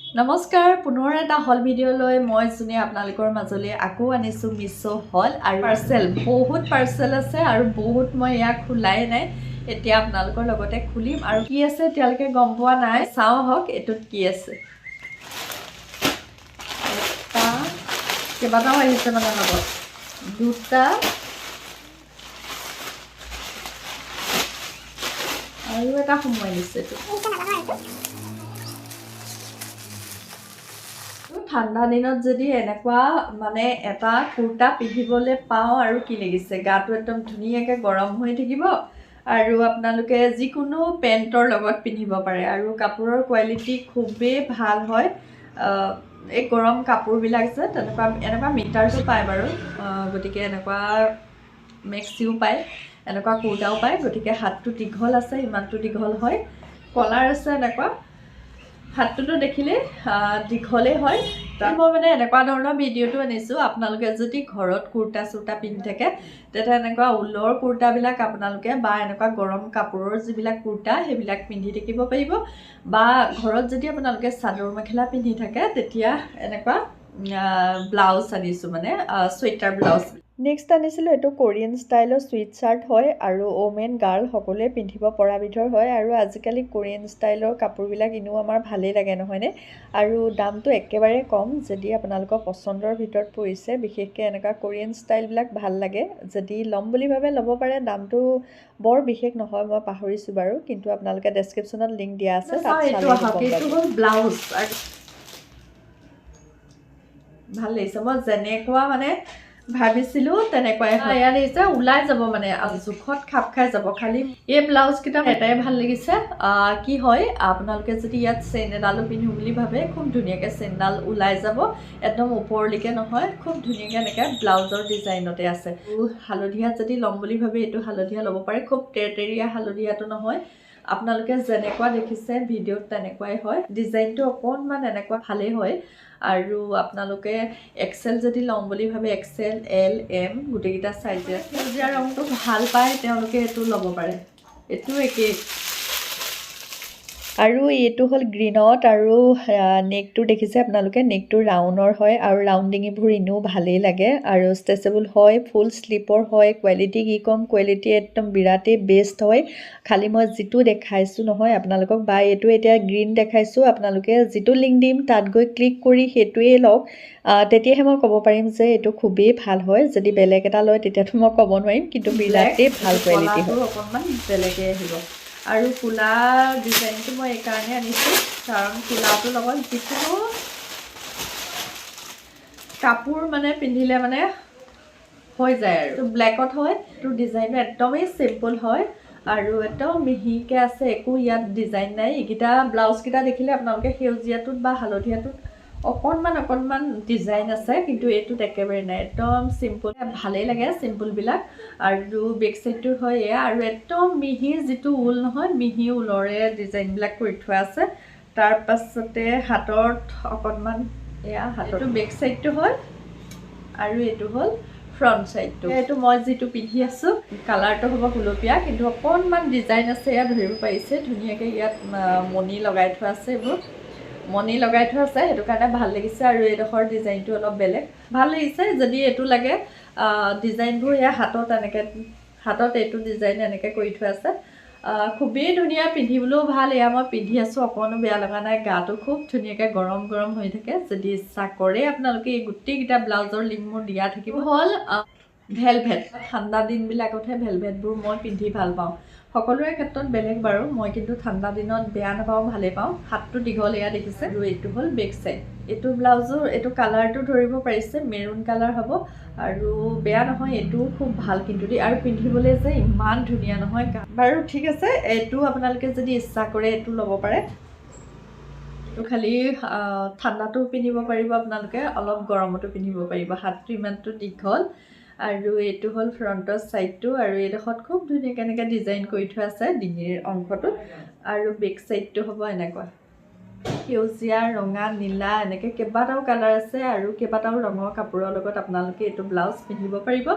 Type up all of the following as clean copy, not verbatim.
নমস্কাৰ পুনৰ এটা হল ভিডিঅ' লৈ মই জুনে আপোনালোকৰ মাজলৈ আকৌ আনিছোঁ মিছো হল আৰু বহুত পাৰ্চেল আছে আৰু বহুত মই ইয়াক খোলাই নাই এতিয়া আপোনালোকৰ লগতে খুলিম আৰু কি আছে এতিয়ালৈকে গম পোৱা নাই চাওঁ হওক এটোত কি আছে এটা কেইবাটাও আহিছে মানে লগত দুটা আৰু এটা সময় দিছে ঠাণ্ডা দিনত যদি এনেকুৱা মানে এটা কুৰ্তা পিন্ধিবলৈ পাওঁ আৰু কি লাগিছে গাটো একদম ধুনীয়াকৈ গৰম হৈ থাকিব আৰু আপোনালোকে যিকোনো পেণ্টৰ লগত পিন্ধিব পাৰে আৰু কাপোৰৰ কোৱালিটি খুবেই ভাল হয় এই গৰম কাপোৰবিলাক যে এনেকুৱা মিটাৰছো পায় বাৰু গতিকে এনেকুৱা মেক্সিও পায় এনেকুৱা কুৰ্তাও পায় গতিকে হাতটো দীঘল আছে ইমানটো দীঘল হয় কলাৰ আছে এনেকুৱা হাতটোতো দেখিলে দীঘলেই হয় মই মানে এনেকুৱা ধৰণৰ ভিডিঅ'টো আনিছোঁ আপোনালোকে যদি ঘৰত কুৰ্তা চুৰ্তা পিন্ধি থাকে তেতিয়া এনেকুৱা ঊলৰ কুৰ্তাবিলাক আপোনালোকে বা এনেকুৱা গৰম কাপোৰৰ যিবিলাক কুৰ্তা সেইবিলাক পিন্ধি থাকিব পাৰিব বা ঘৰত যদি আপোনালোকে চাদৰ মেখেলা পিন্ধি থাকে তেতিয়া এনেকুৱা ব্লাউজ আনিছোঁ মানে চুৱেটাৰ ব্লাউজ নেক্সট আনিছিলোঁ এইটো কোৰিয়ান ষ্টাইলৰ চুইট চাৰ্ট হয় আৰু ওমেন গাৰ্ল সকলোৱে পিন্ধিব পৰা বিধৰ হয় আৰু আজিকালি কোৰিয়ান ষ্টাইলৰ কাপোৰবিলাক এনেও আমাৰ ভালেই লাগে নহয়নে আৰু দামটো একেবাৰে কম যদি আপোনালোকৰ পচন্দৰ ভিতৰত পৰিছে বিশেষকৈ এনেকুৱা কোৰিয়ান ষ্টাইলবিলাক ভাল লাগে যদি ল'ম বুলি ভাবে ল'ব পাৰে দামটো বৰ বিশেষ নহয় মই পাহৰিছোঁ বাৰু কিন্তু আপোনালোকে ডেছক্ৰিপশ্যনত লিংক দিয়া আছে তাত এইটো হ'ল ব্লাউজ ভাল লাগিছে মই যেনেকুৱা মানে ভাবিছিলোঁ তেনেকুৱাই হয় ইয়াত আহিছে ওলাই যাব মানে জোখত খাপ খাই যাব খালি এই ব্লাউজকেইটা এটাই ভাল লাগিছে কি হয় আপোনালোকে যদি ইয়াত চেইন এডালো পিন্ধো বুলি ভাবে খুব ধুনীয়াকৈ চেইনডাল ওলাই যাব একদম ওপৰলৈকে নহয় খুব ধুনীয়াকৈ এনেকৈ ব্লাউজৰ ডিজাইনতে আছে হালধীয়া যদি ল'ম বুলি ভাবে এইটো হালধীয়া ল'ব পাৰে খুব তেৰতেৰীয়া হালধীয়াটো নহয় আপোনালোকে যেনেকুৱা দেখিছে ভিডিঅ'ত তেনেকুৱাই হয় ডিজাইনটো অকণমান এনেকুৱা ভালেই হয় আৰু আপোনালোকে এক্সেল যদি ল'ম বুলি ভাবে এক্সেল এল এম গোটেইকেইটা চাইজে সেউজীয়া ৰংটো ভাল পায় তেওঁলোকে এইটো ল'ব পাৰে এইটো একেই আৰু এইটো হ'ল গ্ৰীণত আৰু নেকটো দেখিছে আপোনালোকে নেকটো ৰাউণ্ডৰ হয় আৰু ৰাউণ্ডিঙিবোৰ এনেও ভালেই লাগে আৰু ষ্ট্ৰেচেবল হয় ফুল স্লিপৰ হয় কোৱালিটি কি ক'ম কোৱালিটি একদম বিৰাটেই বেষ্ট হয় খালি মই যিটো দেখাইছোঁ নহয় আপোনালোকক বা এইটো এতিয়া গ্ৰীণ দেখাইছোঁ আপোনালোকে যিটো লিংক দিম তাত গৈ ক্লিক কৰি সেইটোৱেই লওক তেতিয়াহে মই ক'ব পাৰিম যে এইটো খুবেই ভাল হয় যদি বেলেগ এটা লয় তেতিয়াতো মই ক'ব নোৱাৰিম কিন্তু বিৰাটেই ভাল কোৱালিটি হয় অকণমান বেলেগেই আহিব আৰু ফুলা ডিজাইনটো মই এইকাৰণে আনিছোঁ কাৰণ ফুলাটোৰ লগত যিকোনো কাপোৰ মানে পিন্ধিলে মানে হৈ যায় আৰু ব্লেকত হয় এইটো ডিজাইনটো একদমেই চিম্পল হয় আৰু একদম মিহিকৈ আছে একো ইয়াত ডিজাইন নাই এইকেইটা ব্লাউজকেইটা দেখিলে আপোনালোকে সেউজীয়াটোত বা হালধীয়াটোত অকণমান ডিজাইন আছে কিন্তু এইটোত একেবাৰে নাই একদম চিম্পল ভালেই লাগে চিম্পলবিলাক আৰু বেক চাইডটো হয় এয়া আৰু একদম মিহি যিটো ঊল নহয় মিহি ঊলৰে ডিজাইনবিলাক কৰি থোৱা আছে তাৰ পাছতে হাতত অকণমান এয়া হাতটো বেক চাইডটো হয় আৰু এইটো হ'ল ফ্ৰণ্ট চাইডটো এইটো মই যিটো পিন্ধি আছোঁ কালাৰটো হ'ব গুলপীয়া কিন্তু অকণমান ডিজাইন আছে ইয়াত ধৰিব পাৰিছে ধুনীয়াকৈ ইয়াত মণি লগাই থোৱা আছে এইবোৰ মণি লগাই থোৱা আছে সেইটো কাৰণে ভাল লাগিছে আৰু এইডোখৰ ডিজাইনটো অলপ বেলেগ ভাল লাগিছে যদি এইটো লাগে ডিজাইনবোৰ এয়া হাতত এইটো ডিজাইন এনেকৈ কৰি থোৱা আছে খুবেই ধুনীয়া পিন্ধিবলৈও ভাল এয়া মই পিন্ধি আছোঁ অকণো বেয়া লগা নাই গাটো খুব ধুনীয়াকৈ গৰম গৰম হৈ থাকে যদি ইচ্ছা কৰে আপোনালোকে এই গোটেইকেইটা ব্লাউজৰ লিংক মোৰ দিয়া থাকিব হ'ল ভেলভেট ঠাণ্ডা দিনবিলাকতহে ভেলভেটবোৰ মই পিন্ধি ভাল পাওঁ সকলোৰে ক্ষেত্ৰত বেলেগ বাৰু মই কিন্তু ঠাণ্ডা দিনত বেয়া নাপাওঁ ভালেই পাওঁ হাতটো দীঘল এয়া দেখিছে আৰু এইটো হ'ল বেক চাইড এইটো ব্লাউজৰ এইটো কালাৰটো ধৰিব পাৰিছে মেৰুন কালাৰ হ'ব আৰু বেয়া নহয় এইটোও খুব ভাল কিন্তু দেই আৰু পিন্ধিবলৈ যে ইমান ধুনীয়া নহয় বাৰু ঠিক আছে এইটো আপোনালোকে যদি ইচ্ছা কৰে এইটো ল'ব পাৰে এইটো খালি ঠাণ্ডাটো পিন্ধিব পাৰিব আপোনালোকে অলপ গৰমতো পিন্ধিব পাৰিব হাতটো ইমানটো দীঘল আৰু এইটো হ'ল ফ্ৰণ্টৰ চাইডটো আৰু এইডোখৰত খুব ধুনীয়াকৈ এনেকৈ ডিজাইন কৰি থোৱা আছে ডিঙিৰ অংশটোত আৰু বেক চাইডটো হ'ব এনেকুৱা সেউজীয়া ৰঙা নীলা এনেকৈ কেইবাটাও কালাৰ আছে আৰু কেইবাটাও ৰঙৰ কাপোৰৰ লগত আপোনালোকে এইটো ব্লাউজ পিন্ধিব পাৰিব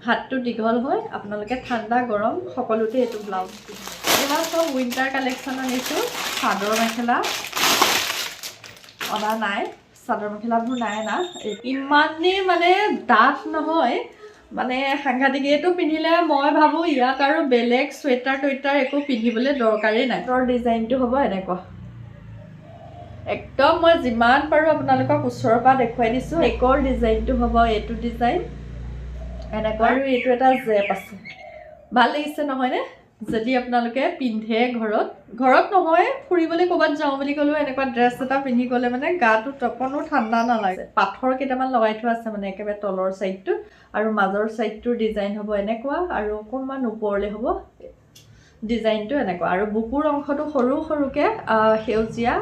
হাতটো দীঘল হয় আপোনালোকে ঠাণ্ডা গৰম সকলোতে এইটো ব্লাউজ পিন্ধিব এবাৰ চব উইণ্টাৰ কালেকশ্যন আনিছোঁ চাদৰ মেখেলা অনা নাই, চাদৰ মেখেলাবোৰ নাই অনা। ইমানেই মানে ডাঠ নহয়, মানে সাংঘাতিক। এইটো পিন্ধিলে মই ভাবোঁ ইয়াত আৰু বেলেগ চুৱেটাৰ টুৱেটাৰ একো পিন্ধিবলৈ দৰকাৰেই নাই। ডিজাইনটো হ'ব এনেকুৱা, একদম মই যিমান পাৰোঁ আপোনালোকক ওচৰৰ পৰা দেখুৱাই দিছোঁ। নেকৰ ডিজাইনটো হ'ব এইটো ডিজাইন এনেকুৱা, আৰু এইটো এটা জেপ আছে। ভাল লাগিছে নহয়নে? যদি আপোনালোকে পিন্ধে ঘৰত নহয়, ফুৰিবলৈ ক'ৰবাত যাওঁ বুলি ক'লেও এনেকুৱা ড্ৰেছ এটা পিন্ধি গ'লে মানে গাটোত অকণো ঠাণ্ডা নালাগে। পাথৰ কেইটামান লগাই থোৱা আছে মানে একেবাৰে তলৰ ছাইডটো, আৰু মাজৰ ছাইডটোৰ ডিজাইন হ'ব এনেকুৱা, আৰু অকণমান ওপৰলৈ হ'ব ডিজাইনটো এনেকুৱা, আৰু বুকুৰ অংশটো সৰু সৰুকৈ সেউজীয়া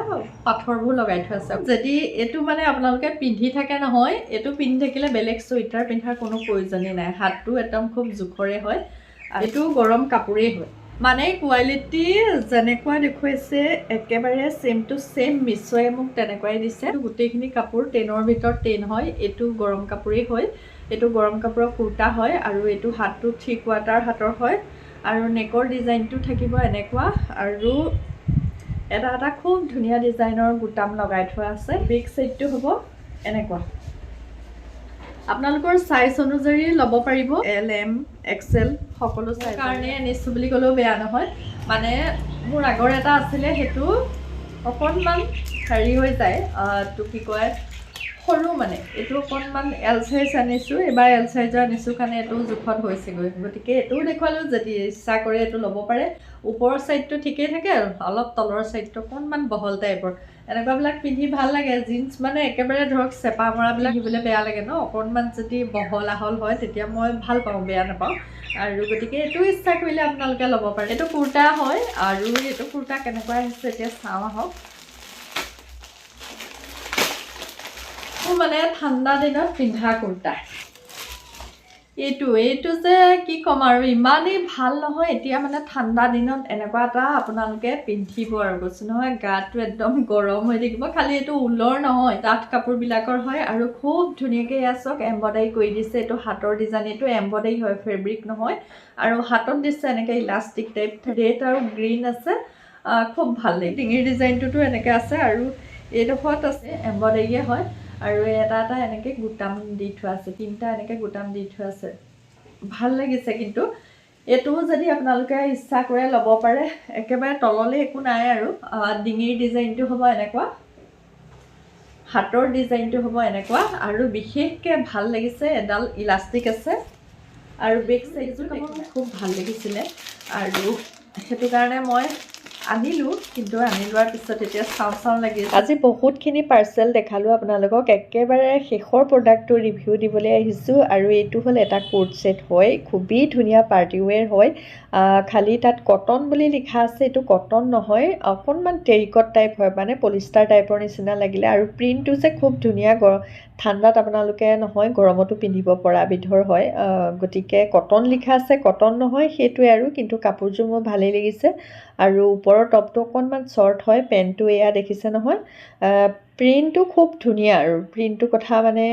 পাথৰবোৰ লগাই থোৱা আছে। যদি এইটো মানে আপোনালোকে পিন্ধি থাকে নহয়, এইটো পিন্ধি থাকিলে বেলেগ চুৱেটাৰ পিন্ধাৰ কোনো প্ৰয়োজনেই নাই। হাতটো একদম খুব জোখৰে হয়, এইটো গৰম কাপোৰেই হয়। মানে কোৱালিটি যেনেকুৱা দেখুৱাইছে একেবাৰে ছেম টু ছেম মিছ'য়ে মোক তেনেকুৱাই দিছে। গোটেইখিনি কাপোৰ 10ৰ ভিতৰত 10 হয়। এইটো গৰম কাপোৰেই হয়, এইটো গৰম কাপোৰৰ কুৰ্তা হয়, আৰু এইটো হাতটো 3 কোৱাৰ্টাৰ হাতৰ হয়, আৰু নেকৰ ডিজাইনটো থাকিব এনেকুৱা, আৰু এটা খুব ধুনীয়া ডিজাইনৰ বুটাম লগাই থোৱা আছে। বেক চাইডটো হ'ব এনেকুৱা। আপোনালোকৰ চাইজ অনুযায়ী ল'ব পাৰিব, LM XL সকলো চাইজ কাৰণে আনিছোঁ বুলি ক'লেও বেয়া নহয়। মানে মোৰ আগৰ এটা আছিলে, সেইটো অকণমান হেৰি হৈ যায়, তো কি কয় সৰু, মানে এইটো অকণমান L চাইজ আনিছোঁ। এইবাৰ L চাইজৰ আনিছোঁ কাৰণে এইটো জোখত হৈছেগৈ। গতিকে এইটোও দেখুৱালোঁ, যদি ইচ্ছা কৰে এইটো ল'ব পাৰে। ওপৰৰ ছাইডটো ঠিকেই থাকে, আৰু অলপ তলৰ ছাইডটো অকণমান বহল টাইপৰ। এনেকুৱাবিলাক পিন্ধি ভাল লাগে। জিন্স মানে একেবাৰে ধৰক চেপা মৰাবিলাক পিন্ধিবলৈ বেয়া লাগে ন, অকণমান যদি বহল আহল হয় তেতিয়া মই ভাল পাওঁ, বেয়া নাপাওঁ। আৰু গতিকে এইটো ইচ্ছা কৰিলে আপোনালোকে ল'ব পাৰে। এইটো কুৰ্তা হয়, আৰু এইটো কুৰ্তা কেনেকুৱা আহিছে এতিয়া চাওঁ আহক। মানে ঠাণ্ডা দিনত পিন্ধা কুৰ্তা এইটো যে কি ক'ম আৰু, ইমানেই ভাল নহয়। এতিয়া মানে ঠাণ্ডা দিনত এনেকুৱা এটা আপোনালোকে পিন্ধিব, আৰু কৈছোঁ নহয়, গাটো একদম গৰম হৈ থাকিব। খালি এইটো ঊলৰ নহয়, ডাঠ কাপোৰবিলাকৰ হয়, আৰু খুব ধুনীয়াকৈ এয়া চাওক এম্ব্ৰইডাৰী কৰি দিছে। এইটো হাতৰ ডিজাইন, এইটো এম্ব্ৰইডাৰী হয়, ফেব্ৰিক নহয়। আৰু হাতত দিছে এনেকৈ ইলাষ্টিক টাইপ, ৰেড আৰু গ্ৰীণ আছে, খুব ভাল লাগে। ডিঙিৰ ডিজাইনটোতো এনেকৈ আছে, আৰু এইডোখৰত আছে এম্ব্ৰইডাৰীয়ে হয়, আৰু এটা এনেকৈ গোটাম দি থোৱা আছে, 3টা এনেকৈ গোটাম দি থোৱা আছে। ভাল লাগিছে। কিন্তু এইটোও যদি আপোনালোকে ইচ্ছা কৰে ল'ব পাৰে। একেবাৰে তললৈ একো নাই, আৰু ডিঙিৰ ডিজাইনটো হ'ব এনেকুৱা, হাতৰ ডিজাইনটো হ'ব এনেকুৱা, আৰু বিশেষকৈ ভাল লাগিছে এডাল ইলাষ্টিক আছে, আৰু বেক চাইডটো খুব ভাল লাগিছিলে, আৰু সেইটো কাৰণে মই আনিলোঁ। কিন্তু আনি লোৱাৰ পিছত এতিয়া চাওঁ লাগি আছে। আজি বহুতখিনি পাৰ্চেল দেখালোঁ আপোনালোকক, একেবাৰে শেষৰ প্ৰডাক্টটো ৰিভিউ দিবলৈ আহিছোঁ। আৰু এইটো হ'ল এটা কোট ছেট হয়, খুবেই ধুনীয়া পাৰ্টিৱেৰ হয়। খালি তাত কটন বুলি লিখা আছে, এইটো কটন নহয়, অকণমান টেৰিকট টাইপ হয়, মানে পলিষ্টাৰ টাইপৰ নিচিনা লাগিলে। আৰু প্ৰিণ্টটো যে খুব ধুনীয়া, ঠাণ্ডাত আপোনালোকে নহয় গৰমতো পিন্ধিব পৰা বিধৰ হয়। গতিকে কটন লিখা আছে, কটন নহয় সেইটোৱে আৰু, কিন্তু কাপোৰযোৰ মোৰ ভালেই লাগিছে। আৰু ওপৰৰ টপটো অকণমান শ্বৰ্ট হয়, পেণ্টটো এয়া দেখিছে নহয়। প্ৰিণ্টটো খুব ধুনীয়া, আৰু প্ৰিণ্টটোৰ কথা মানে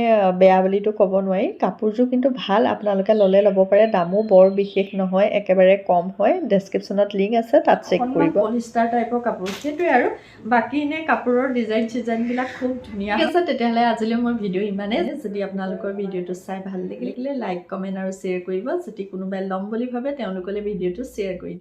বেয়া বুলিতো ক'ব নোৱাৰি। কাপোৰযোৰ কিন্তু ভাল, আপোনালোকে ল'লে ল'ব পাৰে। দামো বৰ বিশেষ নহয়, একেবাৰে কম হয়। ডেছক্ৰিপশ্যনত লিংক আছে, তাত চেক কৰিব। পলিষ্টাৰ টাইপৰ কাপোৰ, সেইটোৱে আৰু। বাকী এনেই কাপোৰৰ ডিজাইনবিলাক খুব ধুনীয়া আছে। তেতিয়াহ'লে আজিলৈ মোৰ ভিডিঅ' ইমানেই। যদি আপোনালোকৰ ভিডিঅ'টো চাই ভাল লাগিলে লাইক, কমেণ্ট আৰু শ্বেয়াৰ কৰিব। যদি কোনোবাই ল'ম বুলি ভাবে তেওঁলোকলৈ ভিডিঅ'টো শ্বেয়াৰ কৰি